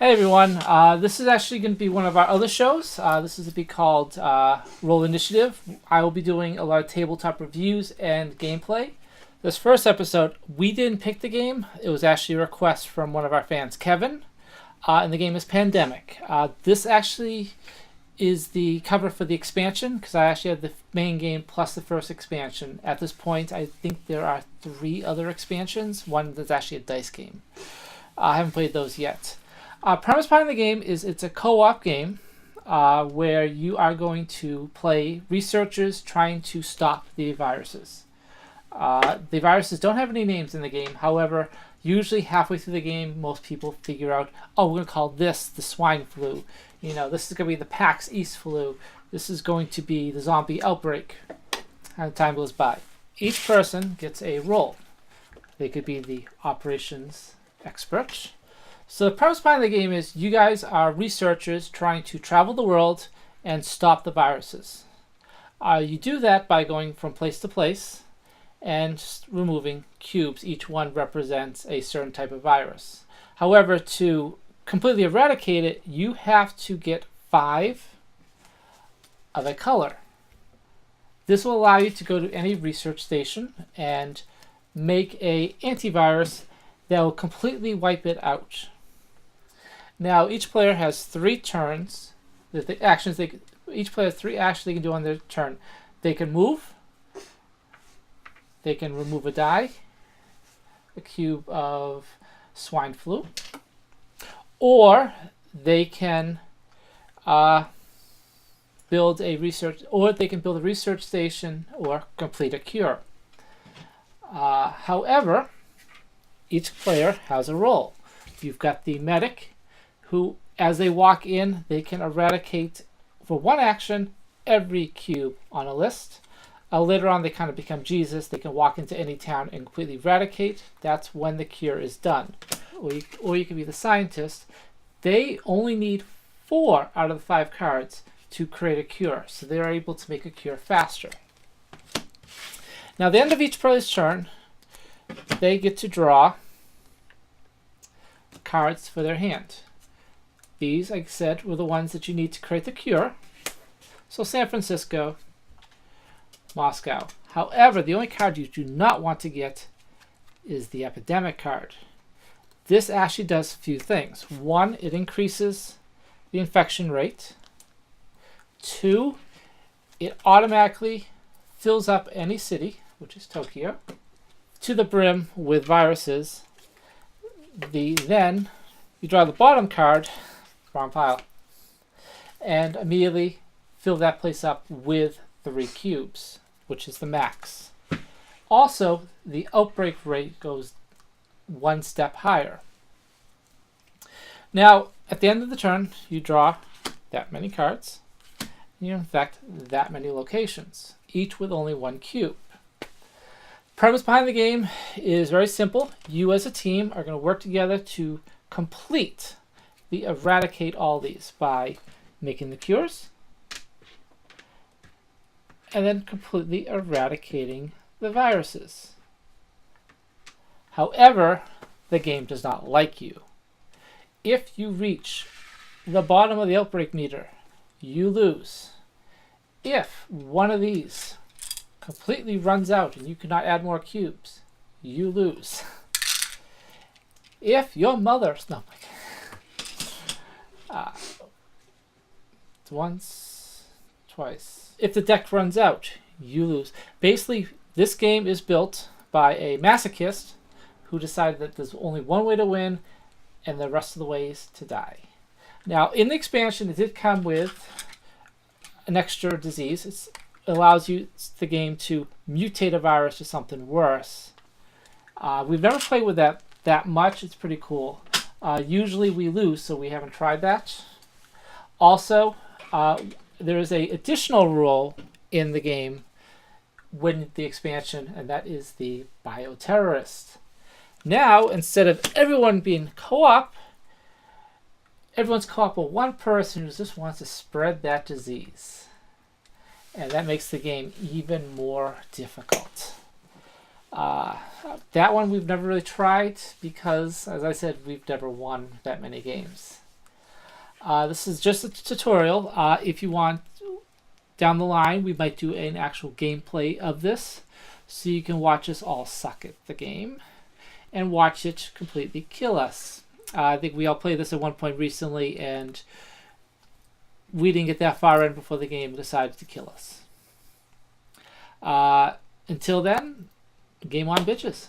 Hey everyone, this is actually going to be one of our other shows. This is to be called Roll Initiative. I will be doing a lot of tabletop reviews and gameplay. This first episode, we didn't pick the game. It was actually a request from one of our fans, Kevin, and the game is Pandemic. This actually is the cover for the expansion because I actually had the main game plus the first expansion. At this point, I think there are 3 other expansions. One that's actually a dice game. I haven't played those yet. Premise behind the game is it's a co-op game where you are going to play researchers trying to stop the viruses. The viruses don't have any names in the game. However, usually halfway through the game, most people figure out, oh, we're going to call this the swine flu. You know, this is going to be the PAX East flu. This is going to be the zombie outbreak. And time goes by. Each person gets a role. They could be the operations expert. So the premise behind the game is you guys are researchers trying to travel the world and stop the viruses. You do that by going from place to place and removing cubes. Each one represents a certain type of virus. However, to completely eradicate it, you have to get 5 of a color. This will allow you to go to any research station and make an antivirus that will completely wipe it out. Now, each player has 3 turns. Each player has 3 actions they can do on their turn. They can move. They can remove a die, a cube of swine flu, or they can build a research station or complete a cure. However, each player has a role. You've got the medic, who, as they walk in, they can eradicate, for 1 action, every cube on a list. Later on, they kind of become Jesus. They can walk into any town and completely eradicate. That's when the cure is done. Or you can be the scientist. They only need 4 out of the 5 cards to create a cure, so they're able to make a cure faster. Now, at the end of each player's turn, they get to draw cards for their hand. These, like I said, were the ones that you need to create the cure. So San Francisco, Moscow. However, the only card you do not want to get is the epidemic card. This actually does a few things. 1, it increases the infection rate. 2, it automatically fills up any city, which is Tokyo, to the brim with viruses. Then you draw the bottom card, wrong pile, and immediately fill that place up with 3 cubes, which is the max. Also, the outbreak rate goes 1 step higher. Now, at the end of the turn, you draw that many cards, and you infect that many locations, each with only 1 cube. The premise behind the game is very simple. You as a team are going to work together to complete the eradicate all these by making the cures and then completely eradicating the viruses. However, the game does not like you. If you reach the bottom of the outbreak meter, you lose. If one of these completely runs out and you cannot add more cubes, you lose. If your mother... No, once, twice. If the deck runs out, you lose. Basically, this game is built by a masochist who decided that there's only one way to win and the rest of the ways to die. Now, in the expansion, it did come with an extra disease. It allows the game to mutate a virus to something worse. We've never played with that much. It's pretty cool. Usually we lose, so we haven't tried that. Also, there is an additional rule in the game when the expansion, and that is the bioterrorist. Now, instead of everyone being co-op, everyone's co-op with one person who just wants to spread that disease. And that makes the game even more difficult. That one we've never really tried because, as I said, we've never won that many games. This is just a tutorial. If you want, down the line, we might do an actual gameplay of this, so you can watch us all suck at the game and watch it completely kill us. I think we all played this at one point recently, and we didn't get that far in before the game decided to kill us. Until then, game on, bitches.